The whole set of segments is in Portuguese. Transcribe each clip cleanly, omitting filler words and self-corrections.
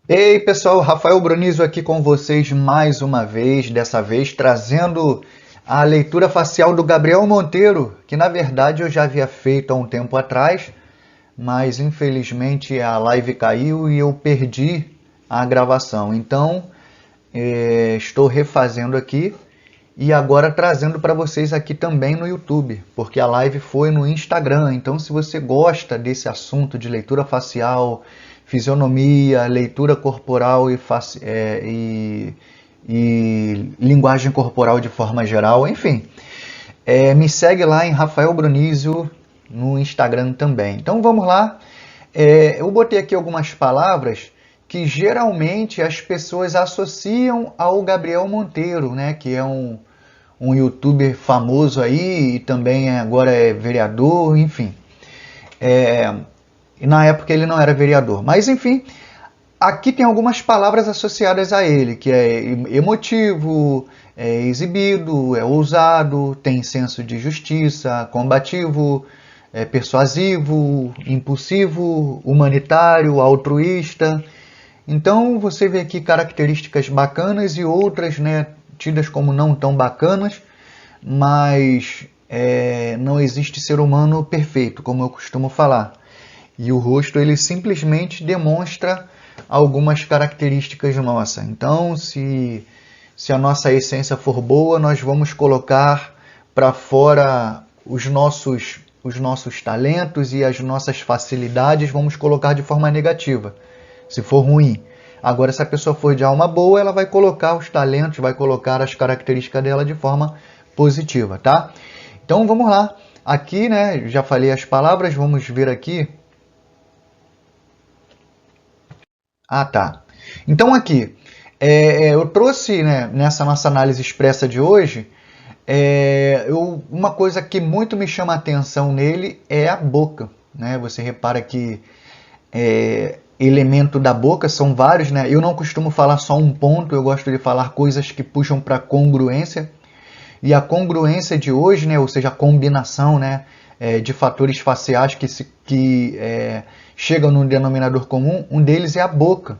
Ei pessoal, Rafael Brunizo aqui com vocês mais uma vez, dessa vez trazendo a leitura facial do Gabriel Monteiro, que na verdade eu já havia feito há um tempo atrás, mas infelizmente a live caiu e eu perdi a gravação. Então estou refazendo aqui e agora trazendo para vocês aqui também no YouTube, porque a live foi no Instagram. Então, se você gosta desse assunto de leitura facial, fisionomia, leitura corporal e linguagem corporal de forma geral, enfim, me segue lá em Rafael Brunizio no Instagram também. Então, vamos lá. Eu botei aqui algumas palavras que geralmente as pessoas associam ao Gabriel Monteiro, né, que é um youtuber famoso aí e também agora é vereador, enfim. E na época ele não era vereador. Mas enfim, aqui tem algumas palavras associadas a ele, que é emotivo, é exibido, é ousado, tem senso de justiça, combativo, é persuasivo, impulsivo, humanitário, altruísta. Então você vê aqui características bacanas e outras, né, tidas como não tão bacanas, mas não existe ser humano perfeito, como eu costumo falar. E o rosto ele simplesmente demonstra algumas características nossas. Então, se a nossa essência for boa, nós vamos colocar para fora os nossos talentos e as nossas facilidades, vamos colocar de forma negativa, se for ruim. Agora, se a pessoa for de alma boa, ela vai colocar os talentos, vai colocar as características dela de forma positiva, tá? Então, vamos lá. Aqui, né, já falei as palavras, vamos ver aqui. Ah, tá. Então, aqui, eu trouxe, né, nessa nossa análise expressa de hoje, uma coisa que muito me chama a atenção nele é a boca, né? Você repara que elemento da boca são vários, né? Eu não costumo falar só um ponto, eu gosto de falar coisas que puxam para congruência. E a congruência de hoje, né? Ou seja, a combinação, né, de fatores faciais que chegam num denominador comum, um deles é a boca.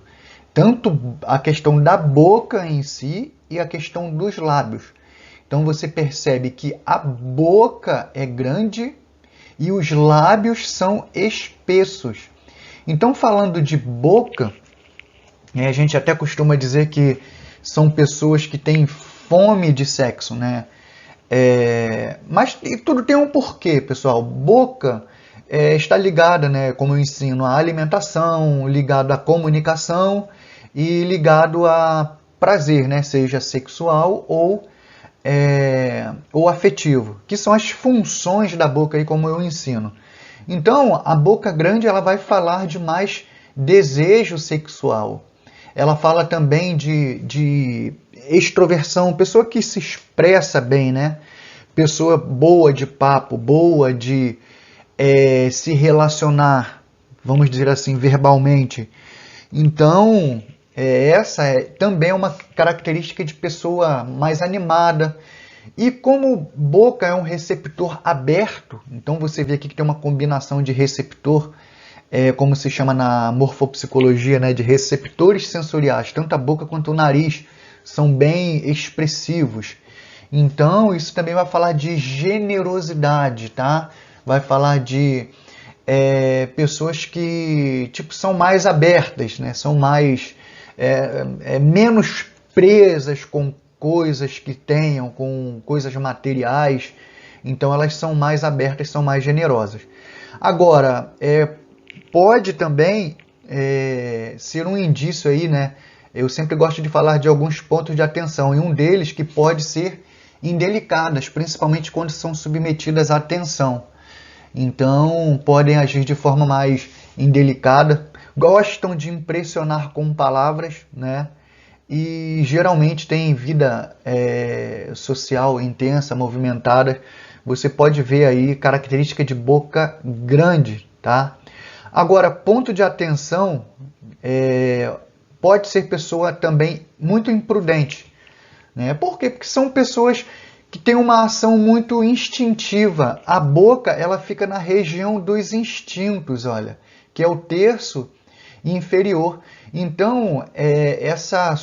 Tanto a questão da boca em si e a questão dos lábios. Então você percebe que a boca é grande e os lábios são espessos. Então, falando de boca, a gente até costuma dizer que são pessoas que têm fome de sexo, né? Mas tudo tem um porquê, pessoal. Boca está ligada, né, como eu ensino, à alimentação, ligado à comunicação e ligado a prazer, né, seja sexual ou afetivo, que são as funções da boca, aí, como eu ensino. Então, a boca grande ela vai falar de mais desejo sexual. Ela fala também de extroversão, pessoa que se expressa bem, né? Pessoa boa de papo, boa de se relacionar, vamos dizer assim, verbalmente. Então, essa também é uma característica de pessoa mais animada. E como boca é um receptor aberto, então você vê aqui que tem uma combinação de receptor, como se chama na morfopsicologia, né, de receptores sensoriais. Tanto a boca quanto o nariz são bem expressivos. Então, isso também vai falar de generosidade, tá? Vai falar de pessoas que tipo, são mais abertas, né? São mais menos presas com coisas que tenham, com coisas materiais. Então elas são mais abertas, são mais generosas. Agora, pode também ser um indício aí, né? Eu sempre gosto de falar de alguns pontos de atenção, e um deles que pode ser indelicadas, principalmente quando são submetidas à tensão. Então, podem agir de forma mais indelicada, gostam de impressionar com palavras, né? E geralmente têm vida social intensa, movimentada. Você pode ver aí característica de boca grande, tá? Agora, ponto de atenção, pode ser pessoa também muito imprudente, né? Por quê? Porque são pessoas que têm uma ação muito instintiva. A boca ela fica na região dos instintos, olha, que é o terço inferior. Então, essa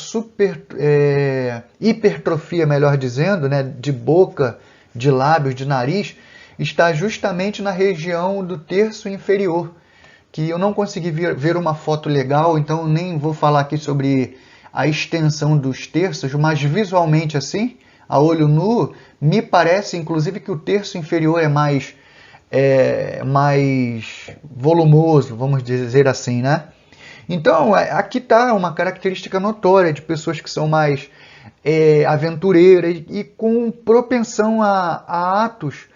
hipertrofia, melhor dizendo, né, de boca, de lábios, de nariz, está justamente na região do terço inferior, que eu não consegui ver uma foto legal, então nem vou falar aqui sobre a extensão dos terços, mas visualmente assim, a olho nu, me parece inclusive que o terço inferior é mais volumoso, vamos dizer assim, né? Então, aqui está uma característica notória de pessoas que são mais aventureiras e com propensão a atos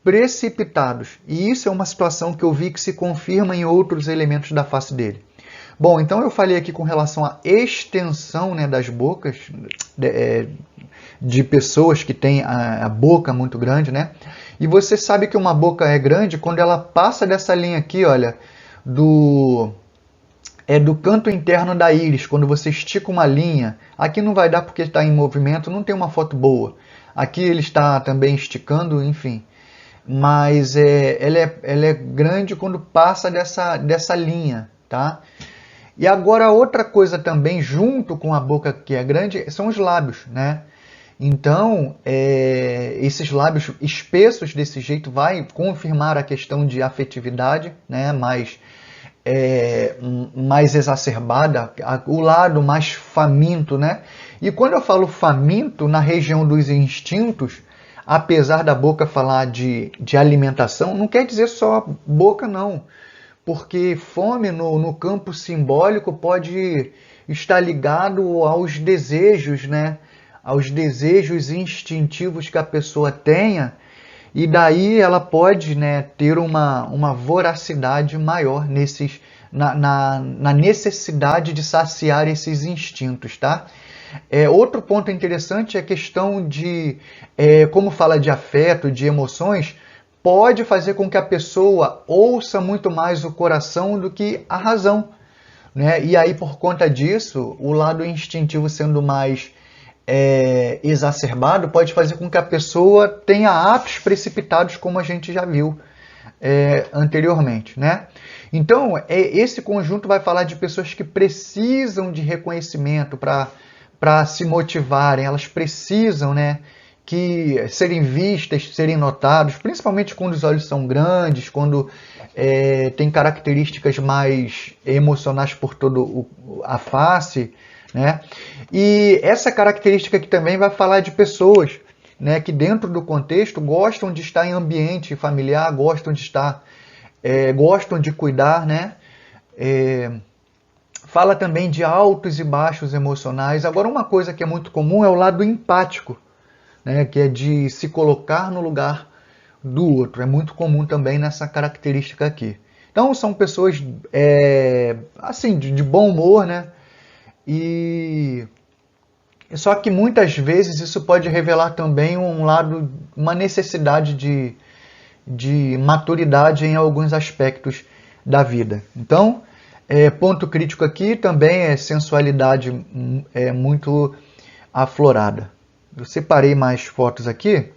precipitados. E isso é uma situação que eu vi que se confirma em outros elementos da face dele. Bom, então eu falei aqui com relação à extensão, né, das bocas de pessoas que têm a boca muito grande, né? E você sabe que uma boca é grande quando ela passa dessa linha aqui, olha, do canto interno da íris, quando você estica uma linha. Aqui não vai dar porque está em movimento, não tem uma foto boa. Aqui ele está também esticando, enfim. Mas ela é grande quando passa dessa linha, tá? E agora outra coisa também, junto com a boca que é grande, são os lábios, né? Então, esses lábios espessos desse jeito vai confirmar a questão de afetividade, né? Mais exacerbada, o lado mais faminto, né? E quando eu falo faminto, na região dos instintos, apesar da boca falar de alimentação, não quer dizer só boca, não. Porque fome no campo simbólico pode estar ligado aos desejos, né? Aos desejos instintivos que a pessoa tenha, e daí ela pode, né, ter uma voracidade maior na necessidade de saciar esses instintos, tá? Outro ponto interessante é a questão de, como fala de afeto, de emoções, pode fazer com que a pessoa ouça muito mais o coração do que a razão, né? E aí, por conta disso, o lado instintivo sendo mais exacerbado, pode fazer com que a pessoa tenha atos precipitados, como a gente já viu anteriormente, né? Então, esse conjunto vai falar de pessoas que precisam de reconhecimento para se motivarem, elas precisam, né, serem vistas, serem notados, principalmente quando os olhos são grandes, quando tem características mais emocionais por toda a face, né? E essa característica aqui também vai falar de pessoas, né, que dentro do contexto gostam de estar em ambiente familiar, gostam de cuidar, né? Fala também de altos e baixos emocionais. Agora, uma coisa que é muito comum é o lado empático, né, que é de se colocar no lugar do outro. É muito comum também nessa característica aqui. Então, são pessoas assim, de bom humor, né? E só que muitas vezes isso pode revelar também uma necessidade de maturidade em alguns aspectos da vida. Então, ponto crítico aqui também é sensualidade muito aflorada. Eu separei mais fotos aqui.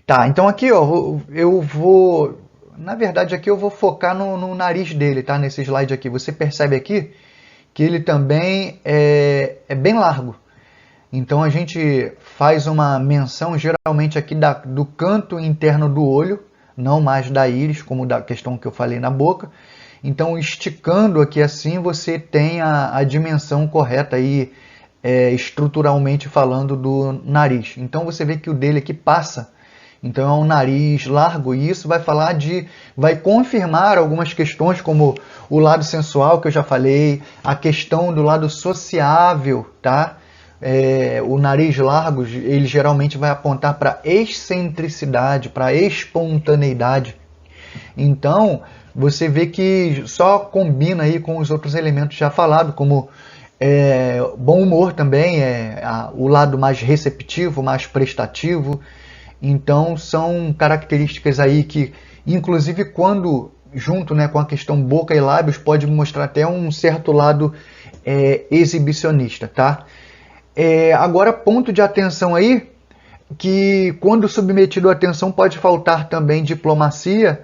Tá, então aqui, ó, na verdade aqui eu vou focar no nariz dele, tá? Nesse slide aqui. Você percebe aqui que ele também é bem largo. Então a gente faz uma menção geralmente aqui do canto interno do olho, não mais da íris, como da questão que eu falei na boca. Então, esticando aqui assim, você tem a dimensão correta aí, estruturalmente falando, do nariz. Então você vê que o dele aqui passa. Então é um nariz largo, e isso vai confirmar algumas questões, como o lado sensual que eu já falei, a questão do lado sociável, tá? O nariz largo, ele geralmente vai apontar para excentricidade, para espontaneidade. Então, você vê que só combina aí com os outros elementos já falados, como bom humor também, o lado mais receptivo, mais prestativo. Então, são características aí que, inclusive, quando junto, né, com a questão boca e lábios, pode mostrar até um certo lado exibicionista, tá? Agora, ponto de atenção aí, que quando submetido à atenção pode faltar também diplomacia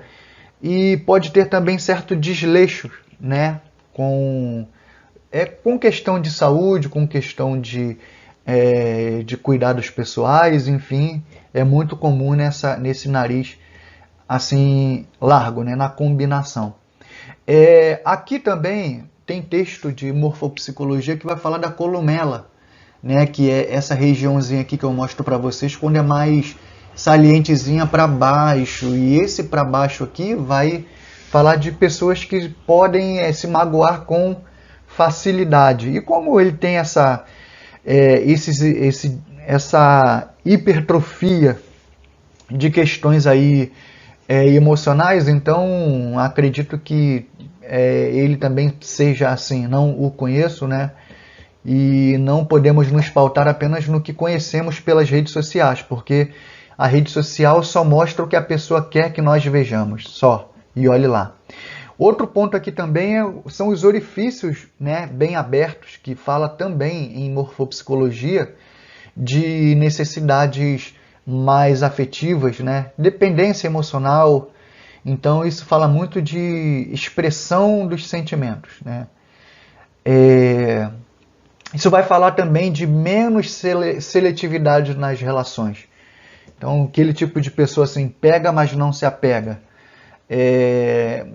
e pode ter também certo desleixo, né? com questão de saúde, com questão de cuidados pessoais, enfim, é muito comum nesse nariz assim largo, né, na combinação. Aqui também tem texto de morfopsicologia que vai falar da columela, né, que é essa regiãozinha aqui que eu mostro para vocês quando é mais salientezinha para baixo, e esse para baixo aqui vai falar de pessoas que podem se magoar com facilidade. E como ele tem essa hipertrofia de questões aí emocionais, então acredito que ele também seja assim. Não o conheço, né? E não podemos nos pautar apenas no que conhecemos pelas redes sociais, porque a rede social só mostra o que a pessoa quer que nós vejamos, só. E olhe lá. Outro ponto aqui também são os orifícios, né, bem abertos, que fala também em morfopsicologia de necessidades mais afetivas, né, dependência emocional. Então isso fala muito de expressão dos sentimentos, né. Isso vai falar também de menos seletividade nas relações. Então aquele tipo de pessoa assim, pega mas não se apega.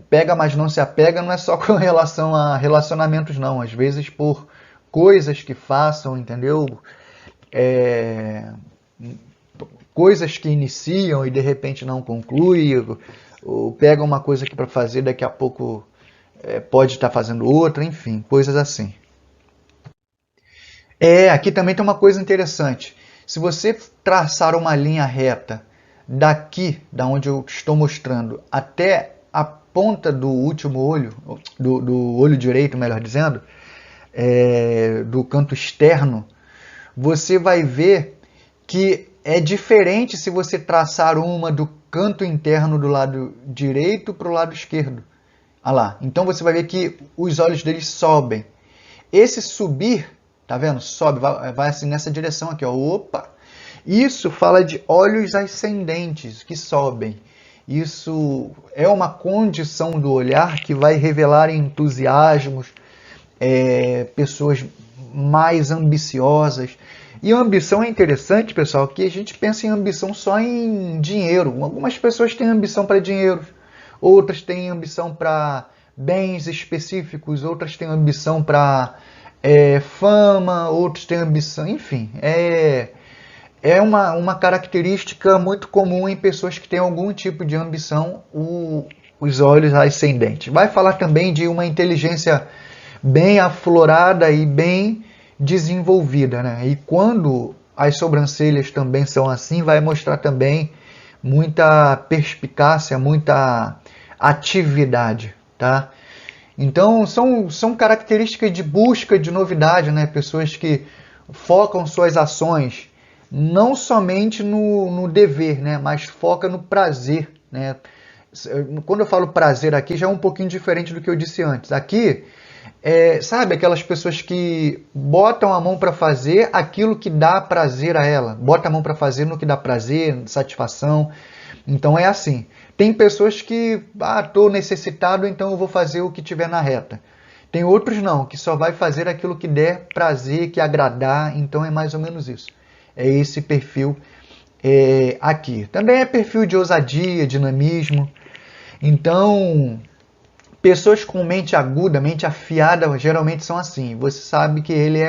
Pega mas não se apega não é só com relação a relacionamentos não, às vezes por coisas que façam, entendeu? Coisas que iniciam e de repente não concluem, ou pega uma coisa aqui para fazer, daqui a pouco pode estar fazendo outra, enfim, coisas assim. Aqui também tem uma coisa interessante. Se você traçar uma linha reta daqui, da onde eu estou mostrando, até a ponta do último olho, do olho direito, melhor dizendo, do canto externo, você vai ver que é diferente se você traçar uma do canto interno do lado direito para o lado esquerdo. Olha lá. Então você vai ver que os olhos deles sobem. Esse subir, tá vendo? Sobe, vai assim nessa direção aqui, ó. Opa! Isso fala de olhos ascendentes que sobem. Isso é uma condição do olhar que vai revelar entusiasmos, pessoas mais ambiciosas. E a ambição é interessante, pessoal, que a gente pensa em ambição só em dinheiro. Algumas pessoas têm ambição para dinheiro, outras têm ambição para bens específicos, outras têm ambição para fama, outros têm ambição, enfim, é uma característica muito comum em pessoas que têm algum tipo de ambição, os olhos ascendentes. Vai falar também de uma inteligência bem aflorada e bem desenvolvida, né? E quando as sobrancelhas também são assim, vai mostrar também muita perspicácia, muita atividade, tá? Então são características de busca de novidade, né? Pessoas que focam suas ações não somente no dever, né? Mas foca no prazer, né? Quando eu falo prazer aqui já é um pouquinho diferente do que eu disse antes. Aqui sabe, aquelas pessoas que botam a mão para fazer aquilo que dá prazer a ela. Bota a mão para fazer no que dá prazer, satisfação. Então é assim. Tem pessoas que, estou necessitado, então eu vou fazer o que tiver na reta. Tem outros não, que só vai fazer aquilo que der prazer, que agradar. Então é mais ou menos isso. É esse perfil aqui. Também é perfil de ousadia, dinamismo. Então, pessoas com mente aguda, mente afiada, geralmente são assim. Você sabe que ele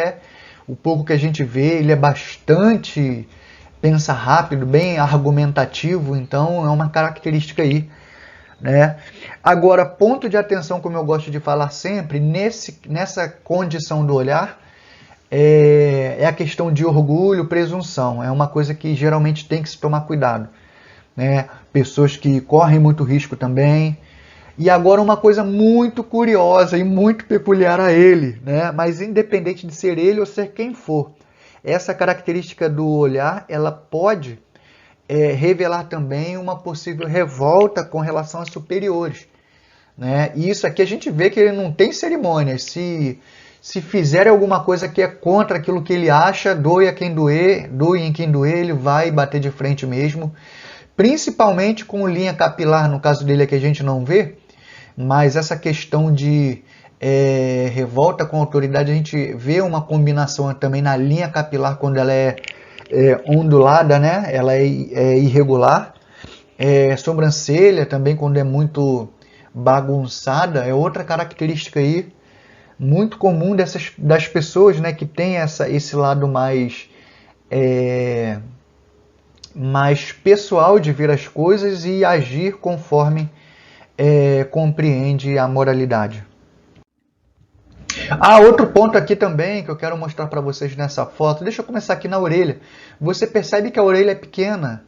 o pouco que a gente vê, ele é bastante, pensa rápido, bem argumentativo, então é uma característica aí, né? Agora, ponto de atenção, como eu gosto de falar sempre, nessa condição do olhar, é a questão de orgulho, presunção. É uma coisa que geralmente tem que se tomar cuidado, né? Pessoas que correm muito risco também. E agora uma coisa muito curiosa e muito peculiar a ele, né? Mas independente de ser ele ou ser quem for, essa característica do olhar, ela pode revelar também uma possível revolta com relação a superiores, né? E isso aqui a gente vê que ele não tem cerimônia. Se fizer alguma coisa que é contra aquilo que ele acha, doe a quem doer, doe em quem doer, ele vai bater de frente mesmo. Principalmente com linha capilar, no caso dele é que a gente não vê, mas essa questão de revolta com a autoridade, a gente vê uma combinação também na linha capilar quando ela é ondulada, né? Ela é irregular. Sobrancelha também quando é muito bagunçada, é outra característica aí muito comum das pessoas, né, que tem esse lado mais pessoal de ver as coisas e agir conforme compreende a moralidade. Outro ponto aqui também que eu quero mostrar para vocês nessa foto. Deixa eu começar aqui na orelha. Você percebe que a orelha é pequena,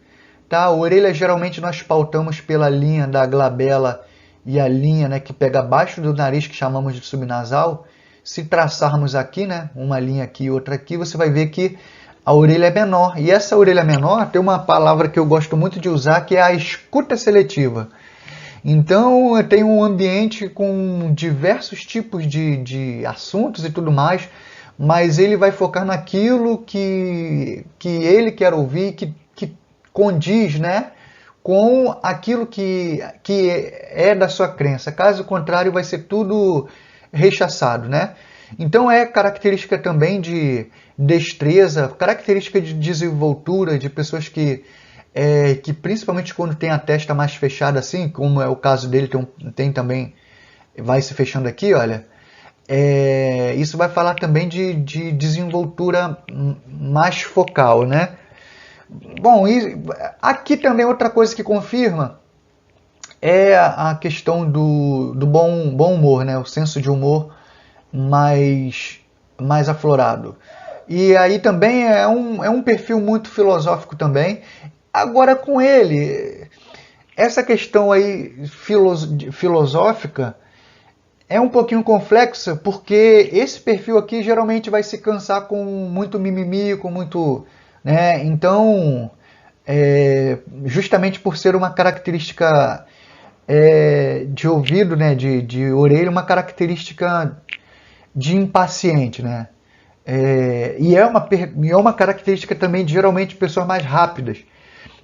tá? A orelha geralmente nós pautamos pela linha da glabela e a linha, né, que pega abaixo do nariz, que chamamos de subnasal. Se traçarmos aqui, né, uma linha aqui e outra aqui, você vai ver que a orelha é menor. E essa orelha menor tem uma palavra que eu gosto muito de usar, que é a escuta seletiva. Então, eu tenho um ambiente com diversos tipos de assuntos e tudo mais, mas ele vai focar naquilo que ele quer ouvir, que condiz, né, com aquilo que é da sua crença. Caso contrário, vai ser tudo rechaçado, né? Então, é característica também de destreza, característica de desenvoltura, de pessoas que principalmente quando tem a testa mais fechada assim, como é o caso dele, tem também, vai se fechando aqui, olha, isso vai falar também de desenvoltura mais focal, né? Bom, e aqui também outra coisa que confirma é a questão do bom humor, né? O senso de humor mais aflorado. E aí também é um perfil muito filosófico também. Agora com ele, essa questão aí filosófica é um pouquinho complexa, porque esse perfil aqui geralmente vai se cansar com muito mimimi, com muito, né? Então, justamente por ser uma característica de ouvido, né, de orelha, uma característica de impaciente, né? E é uma característica também de geralmente pessoas mais rápidas.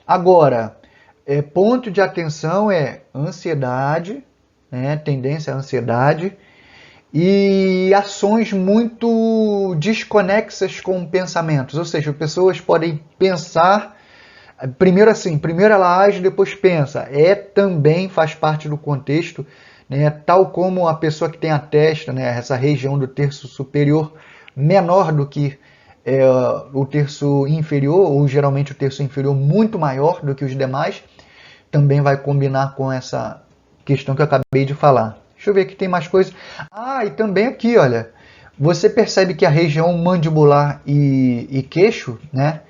Agora, ponto de atenção é ansiedade, né, tendência à ansiedade e ações muito desconexas com pensamentos. Ou seja, pessoas podem pensar, primeiro ela age, depois pensa. Também faz parte do contexto, né, tal como a pessoa que tem a testa, né, essa região do terço superior menor do que o terço inferior, ou geralmente o terço inferior muito maior do que os demais, também vai combinar com essa questão que eu acabei de falar. Deixa eu ver aqui, tem mais coisas. E também aqui, olha, você percebe que a região mandibular e queixo, né,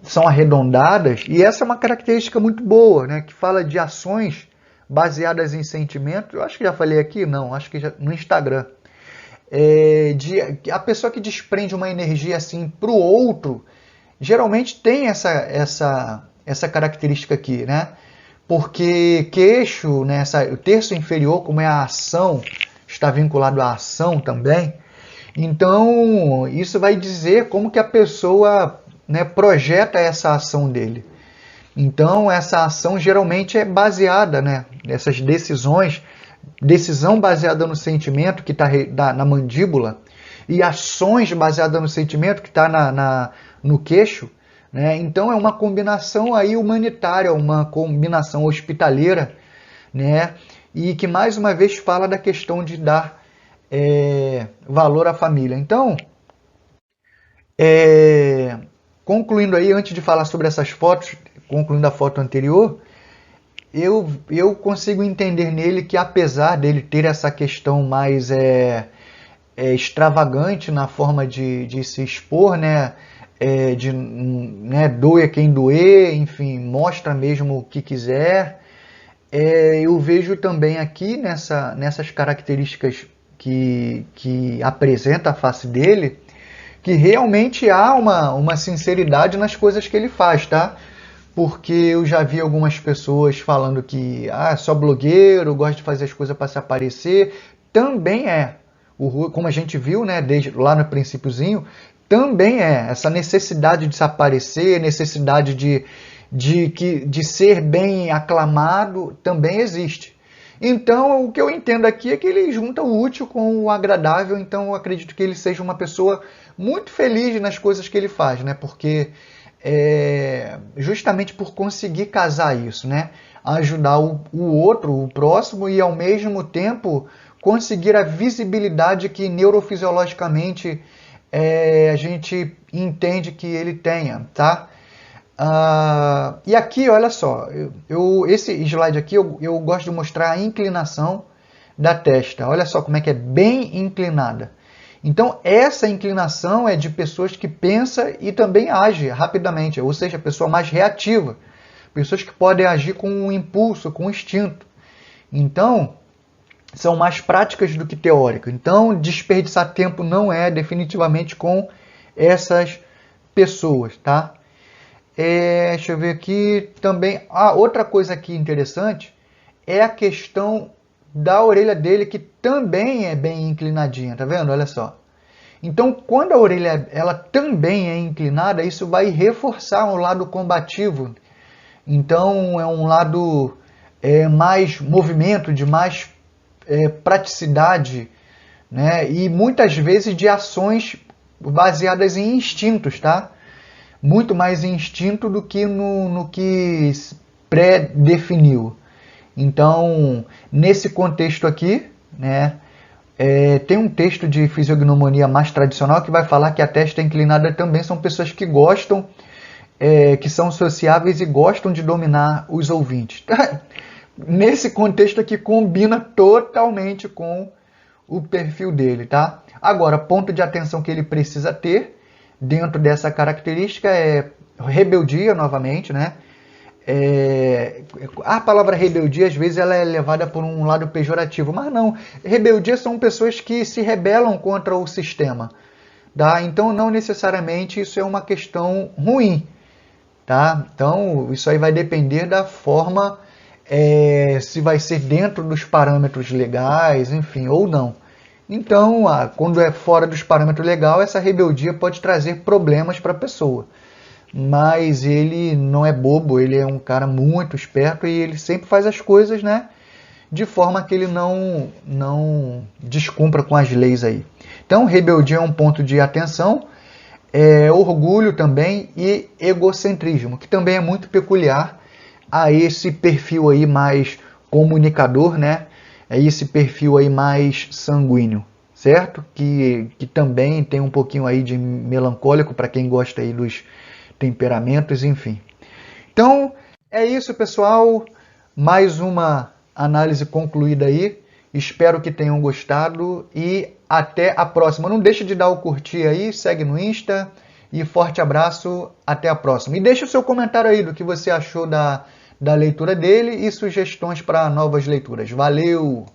são arredondadas, e essa é uma característica muito boa, né, que fala de ações baseadas em sentimentos. Eu acho que já falei aqui, não, acho que já no Instagram. A pessoa que desprende uma energia assim para o outro, geralmente tem essa característica aqui, né? Porque queixo, né, o terço inferior, como é a ação, está vinculado à ação também. Então, isso vai dizer como que a pessoa, né, projeta essa ação dele. Então, essa ação geralmente é baseada, né, nessas decisão baseada no sentimento que está na mandíbula e ações baseadas no sentimento que está no queixo, né? Então é uma combinação aí humanitária, uma combinação hospitaleira, né? E que mais uma vez fala da questão de dar valor à família. Então, concluindo aí, antes de falar sobre essas fotos, concluindo a foto anterior, eu consigo entender nele que, apesar dele ter essa questão mais extravagante na forma de se expor, né, doer quem doer, enfim, mostra mesmo o que quiser, eu vejo também aqui nessas características que apresenta a face dele, que realmente há uma sinceridade nas coisas que ele faz, tá? Porque eu já vi algumas pessoas falando que só blogueiro, gosta de fazer as coisas para se aparecer. Também como a gente viu, né, desde lá no princípiozinho, também essa necessidade de se aparecer, necessidade de ser bem aclamado, também existe. Então, o que eu entendo aqui é que ele junta o útil com o agradável, então eu acredito que ele seja uma pessoa muito feliz nas coisas que ele faz, né? Porque justamente por conseguir casar isso, né? Ajudar o outro, o próximo, e ao mesmo tempo conseguir a visibilidade que neurofisiologicamente a gente entende que ele tenha, tá? E aqui, olha só, esse slide aqui eu gosto de mostrar a inclinação da testa. Olha só como é que é bem inclinada. Então, essa inclinação é de pessoas que pensam e também agem rapidamente, ou seja, pessoa mais reativa. Pessoas que podem agir com um impulso, com um instinto. Então, são mais práticas do que teóricas. Então, desperdiçar tempo não é definitivamente com essas pessoas, tá? Deixa eu ver aqui também. Outra coisa aqui interessante é a questão da orelha dele, que também é bem inclinadinha, tá vendo? Olha só. Então, quando a orelha ela também é inclinada, isso vai reforçar o lado combativo. Então, é um lado mais movimento, de mais praticidade, né? E muitas vezes de ações baseadas em instintos, tá? Muito mais instinto do que no que pré-definiu. Então, nesse contexto aqui, né, tem um texto de fisiognomonia mais tradicional que vai falar que a testa inclinada também são pessoas que gostam, que são sociáveis e gostam de dominar os ouvintes. Nesse contexto aqui, combina totalmente com o perfil dele, tá? Agora, ponto de atenção que ele precisa ter dentro dessa característica é rebeldia, novamente, né? A palavra rebeldia, às vezes, ela é levada por um lado pejorativo, mas não. Rebeldia são pessoas que se rebelam contra o sistema, tá? Então, não necessariamente isso é uma questão ruim, tá? Então, isso aí vai depender da forma, se vai ser dentro dos parâmetros legais, enfim, ou não. Então, quando é fora dos parâmetros legais, essa rebeldia pode trazer problemas para a pessoa. Mas ele não é bobo, ele é um cara muito esperto e ele sempre faz as coisas, né, de forma que ele não descumpra com as leis aí. Então, rebeldia é um ponto de atenção, orgulho também e egocentrismo, que também é muito peculiar a esse perfil aí mais comunicador, né? É esse perfil aí mais sanguíneo, certo? Que também tem um pouquinho aí de melancólico para quem gosta aí dos temperamentos, enfim. Então, é isso, pessoal. Mais uma análise concluída aí. Espero que tenham gostado e até a próxima. Não deixe de dar o curtir aí, segue no Insta e forte abraço, até a próxima. E deixe o seu comentário aí do que você achou da leitura dele e sugestões para novas leituras. Valeu!